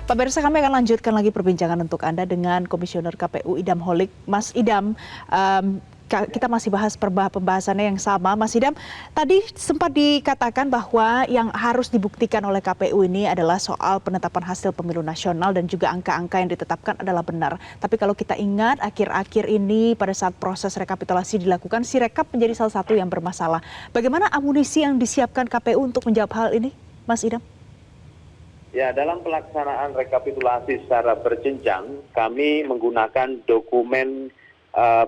Pak Bersa, kami akan lanjutkan lagi perbincangan untuk Anda dengan Komisioner KPU Idam Holik. Mas Idam, kita masih bahas pembahasannya yang sama. Mas Idam, tadi sempat dikatakan bahwa yang harus dibuktikan oleh KPU ini adalah soal penetapan hasil pemilu nasional dan juga angka-angka yang ditetapkan adalah benar. Tapi kalau kita ingat akhir-akhir ini pada saat proses rekapitulasi dilakukan, Sirekap menjadi salah satu yang bermasalah. Bagaimana amunisi yang disiapkan KPU untuk menjawab hal ini, Mas Idam? Ya, dalam pelaksanaan rekapitulasi secara berjenjang, kami menggunakan dokumen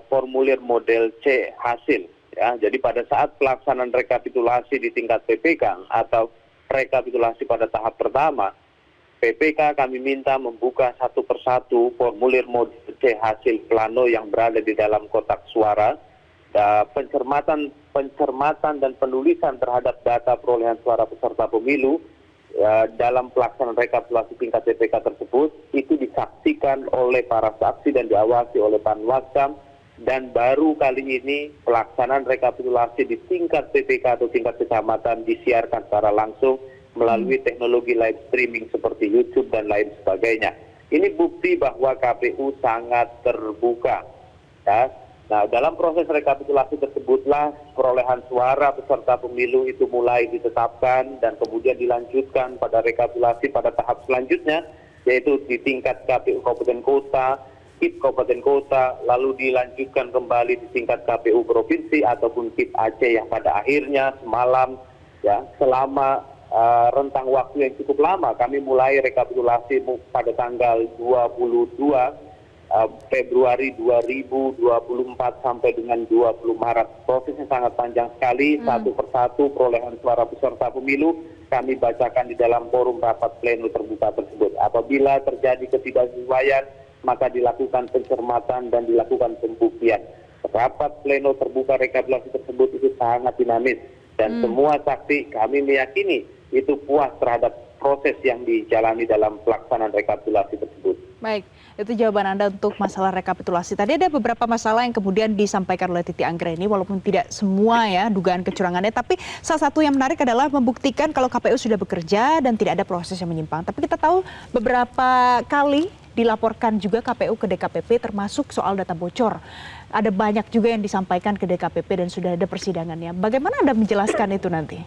formulir model C hasil. Ya, jadi pada saat pelaksanaan rekapitulasi di tingkat PPK atau rekapitulasi pada tahap pertama, PPK kami minta membuka satu persatu formulir model C hasil plano yang berada di dalam kotak suara, pencermatan dan penulisan terhadap data perolehan suara peserta pemilu dalam pelaksanaan rekapitulasi tingkat PPK tersebut itu disaksikan oleh para saksi dan diawasi oleh Panwascam, dan baru kali ini pelaksanaan rekapitulasi di tingkat PPK atau tingkat kecamatan disiarkan secara langsung melalui teknologi live streaming seperti YouTube dan lain sebagainya. Ini bukti bahwa KPU sangat terbuka. Ya. Nah, dalam proses rekapitulasi tersebutlah perolehan suara peserta pemilu itu mulai ditetapkan dan kemudian dilanjutkan pada rekapitulasi pada tahap selanjutnya, yaitu di tingkat KPU Kabupaten Kota, KIP Kabupaten Kota, lalu dilanjutkan kembali di tingkat KPU Provinsi ataupun KIP Aceh yang pada akhirnya semalam, ya, selama rentang waktu yang cukup lama, kami mulai rekapitulasi pada tanggal 22 Februari 2024 sampai dengan 20 Maret. Prosesnya sangat panjang sekali, satu persatu perolehan suara peserta pemilu kami bacakan di dalam forum rapat pleno terbuka tersebut. Apabila terjadi ketidaksesuaian, maka dilakukan pencermatan dan dilakukan pembuktian. Rapat pleno terbuka rekapitulasi tersebut itu sangat dinamis, dan semua saksi kami meyakini itu puas terhadap proses yang dijalani dalam pelaksanaan rekapitulasi tersebut. Baik, itu jawaban Anda untuk masalah rekapitulasi. Tadi ada beberapa masalah yang kemudian disampaikan oleh Titi Anggreni, walaupun tidak semua ya dugaan kecurangannya, tapi salah satu yang menarik adalah membuktikan kalau KPU sudah bekerja dan tidak ada proses yang menyimpang. Tapi kita tahu beberapa kali dilaporkan juga KPU ke DKPP termasuk soal data bocor. Ada banyak juga yang disampaikan ke DKPP dan sudah ada persidangannya. Bagaimana Anda menjelaskan itu nanti?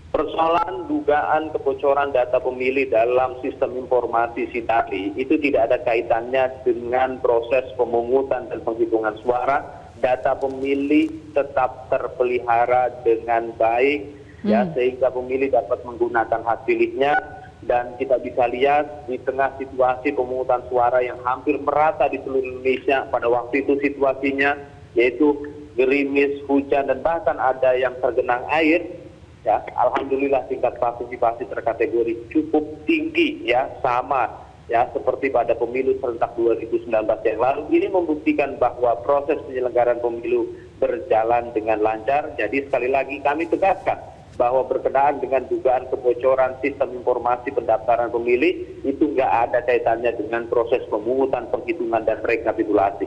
Persoalan dugaan kebocoran data pemilih dalam sistem informasi SITARI itu tidak ada kaitannya dengan proses pemungutan dan penghitungan suara. Data pemilih tetap terpelihara dengan baik, ya, sehingga pemilih dapat menggunakan hak pilihnya. Dan kita bisa lihat di tengah situasi pemungutan suara yang hampir merata di seluruh Indonesia pada waktu itu situasinya, yaitu gerimis, hujan, dan bahkan ada yang tergenang air. Ya, alhamdulillah tingkat partisipasi terkategori cukup tinggi, ya, sama ya seperti pada pemilu serentak 2019 yang lalu. Ini membuktikan bahwa proses penyelenggaraan pemilu berjalan dengan lancar. Jadi sekali lagi kami tegaskan bahwa berkenaan dengan dugaan kebocoran sistem informasi pendaftaran pemilih itu nggak ada kaitannya dengan proses pemungutan, penghitungan, dan rekapitulasi.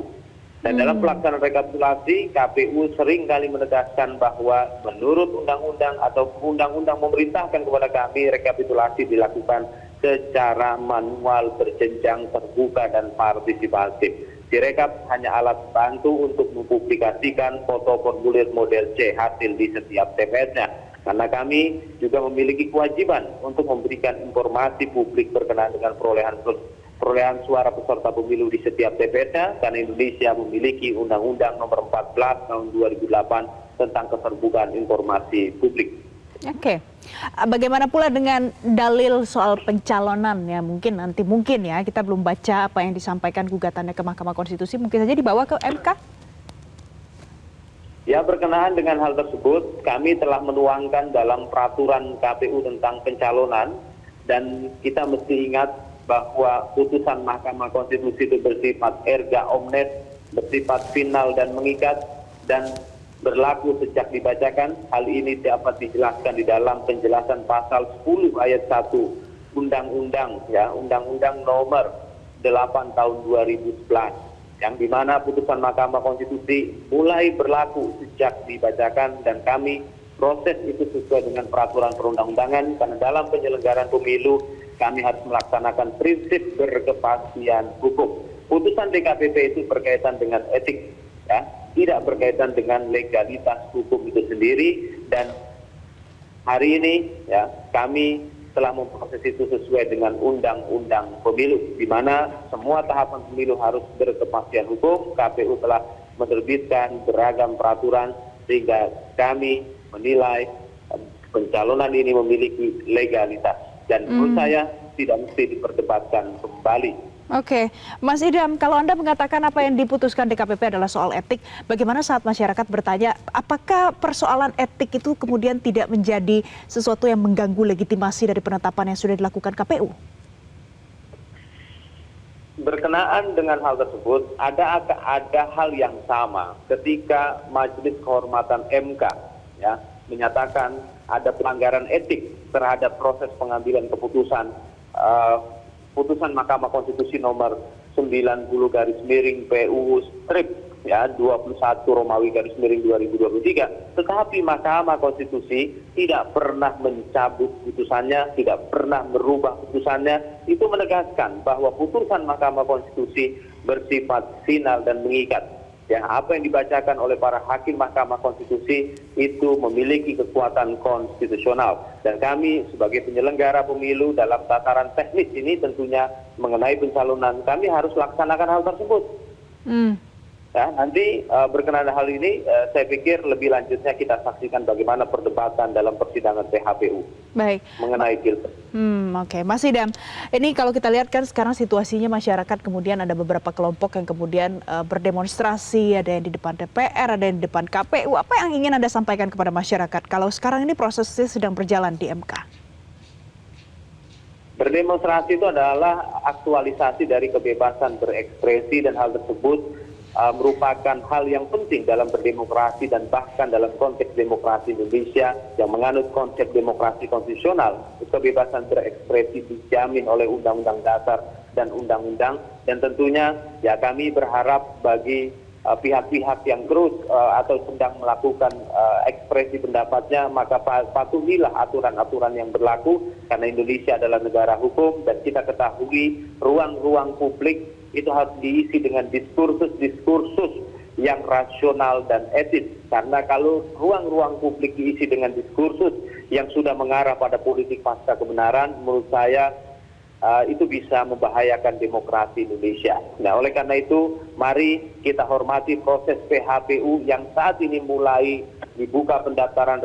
Dan dalam pelaksanaan rekapitulasi, KPU sering kali menegaskan bahwa menurut undang-undang atau undang-undang memerintahkan kepada kami rekapitulasi dilakukan secara manual, berjenjang, terbuka, dan partisipatif. Sirekap hanya alat bantu untuk mempublikasikan foto formulir model C hasil di setiap TPS-nya. Karena kami juga memiliki kewajiban untuk memberikan informasi publik berkenaan dengan perolehan suara peserta pemilu di setiap TPS-nya, karena Indonesia memiliki Undang-Undang Nomor 14 Tahun 2008 tentang keterbukaan informasi publik. Oke, bagaimana pula dengan dalil soal pencalonan ya? Mungkin ya kita belum baca apa yang disampaikan gugatannya ke Mahkamah Konstitusi, mungkin saja dibawa ke MK. Ya, berkenaan dengan hal tersebut, kami telah menuangkan dalam peraturan KPU tentang pencalonan, dan kita mesti ingat bahwa putusan Mahkamah Konstitusi itu bersifat erga omnes, bersifat final dan mengikat, dan berlaku sejak dibacakan. Hal ini dapat dijelaskan di dalam penjelasan pasal 10 ayat 1 Undang-Undang, ya, Undang-Undang Nomor 8 Tahun 2011, yang dimana putusan Mahkamah Konstitusi mulai berlaku sejak dibacakan, dan kami proses itu sesuai dengan peraturan perundang-undangan, karena dalam penyelenggaraan pemilu kami harus melaksanakan prinsip berkepastian hukum. Putusan DKPP itu berkaitan dengan etik, ya, tidak berkaitan dengan legalitas hukum itu sendiri. Dan hari ini, ya, kami telah memproses itu sesuai dengan Undang-Undang Pemilu, di mana semua tahapan pemilu harus berkepastian hukum. KPU telah menerbitkan beragam peraturan sehingga kami menilai pencalonan ini memiliki legalitas. Dan menurut saya tidak mesti diperdebatkan kembali. Oke, Mas Idam, kalau Anda mengatakan apa yang diputuskan DKPP adalah soal etik, bagaimana saat masyarakat bertanya, apakah persoalan etik itu kemudian tidak menjadi sesuatu yang mengganggu legitimasi dari penetapan yang sudah dilakukan KPU? Berkenaan dengan hal tersebut, ada hal yang sama ketika Majelis Kehormatan MK, ya, menyatakan ada pelanggaran etik terhadap proses pengambilan keputusan putusan Mahkamah Konstitusi nomor 90/PUU strip, ya, 21 Romawi / 2023. Tetapi Mahkamah Konstitusi tidak pernah mencabut putusannya, tidak pernah merubah putusannya. Itu menegaskan bahwa putusan Mahkamah Konstitusi bersifat final dan mengikat. Ya, apa yang dibacakan oleh para hakim Mahkamah Konstitusi itu memiliki kekuatan konstitusional. Dan kami sebagai penyelenggara pemilu dalam tataran teknis ini tentunya mengenai pencalonan, kami harus laksanakan hal tersebut. Ya, nanti berkenaan hal ini, saya pikir lebih lanjutnya kita saksikan bagaimana perdebatan dalam persidangan PHPU. Baik. Mengenai pilpres. Oke, Mas Idam, ini kalau kita lihat kan sekarang situasinya masyarakat kemudian ada beberapa kelompok yang kemudian berdemonstrasi, ada yang di depan DPR, ada yang di depan KPU. Apa yang ingin Anda sampaikan kepada masyarakat kalau sekarang ini prosesnya sedang berjalan di MK? Berdemonstrasi itu adalah aktualisasi dari kebebasan berekspresi, dan hal tersebut merupakan hal yang penting dalam berdemokrasi dan bahkan dalam konteks demokrasi Indonesia yang menganut konsep demokrasi konstitusional. Kebebasan berekspresi dijamin oleh Undang-Undang Dasar dan Undang-Undang, dan tentunya ya kami berharap bagi pihak-pihak yang terus atau sedang melakukan ekspresi pendapatnya, maka patuhilah aturan-aturan yang berlaku, karena Indonesia adalah negara hukum. Dan kita ketahui ruang-ruang publik itu harus diisi dengan diskursus yang rasional dan etis. Karena kalau ruang-ruang publik diisi dengan diskursus yang sudah mengarah pada politik pasca kebenaran, menurut saya itu bisa membahayakan demokrasi Indonesia. Nah, oleh karena itu, mari kita hormati proses PHPU yang saat ini mulai dibuka pendaftaran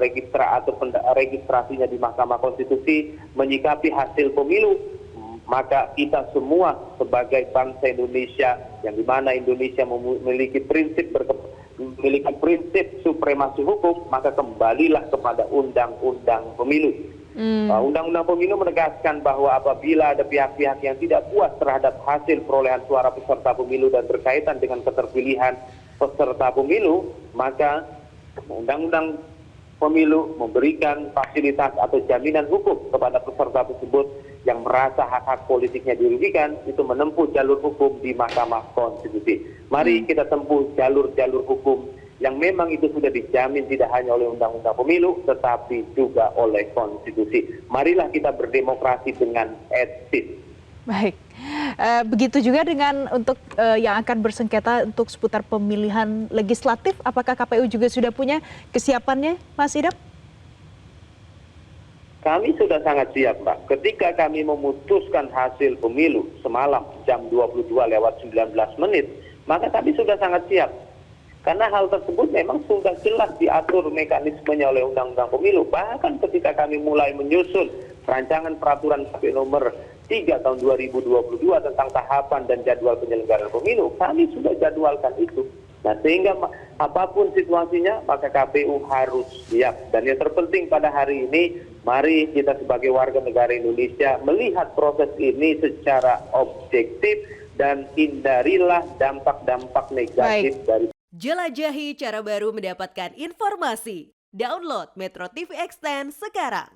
registrasinya di Mahkamah Konstitusi, menyikapi hasil pemilu. Maka kita semua sebagai bangsa Indonesia, yang dimana Indonesia memiliki prinsip supremasi hukum, maka kembalilah kepada Undang-Undang Pemilu. Undang-Undang Pemilu menegaskan bahwa apabila ada pihak-pihak yang tidak puas terhadap hasil perolehan suara peserta pemilu dan berkaitan dengan keterpilihan peserta pemilu, maka Undang-Undang Pemilu memberikan fasilitas atau jaminan hukum kepada peserta tersebut yang merasa hak-hak politiknya dirugikan, itu menempuh jalur hukum di Mahkamah Konstitusi. Mari kita tempuh jalur-jalur hukum yang memang itu sudah dijamin tidak hanya oleh Undang-Undang Pemilu, tetapi juga oleh Konstitusi. Marilah kita berdemokrasi dengan etis. Baik, begitu juga dengan untuk yang akan bersengketa untuk seputar pemilihan legislatif, apakah KPU juga sudah punya kesiapannya, Mas Idam? Kami sudah sangat siap, Mbak. Ketika kami memutuskan hasil pemilu semalam jam 22:19, maka kami sudah sangat siap. Karena hal tersebut memang sudah jelas diatur mekanismenya oleh Undang-Undang Pemilu. Bahkan ketika kami mulai menyusun rancangan peraturan KPU nomor 3 tahun 2022 tentang tahapan dan jadwal penyelenggaraan pemilu, kami sudah jadwalkan itu. Nah, sehingga apapun situasinya, maka KPU harus siap. Dan yang terpenting pada hari ini, mari kita sebagai warga negara Indonesia melihat proses ini secara objektif dan hindarilah dampak-dampak negatif dari. Jelajahi cara baru mendapatkan informasi. Download Metro TV Extend sekarang.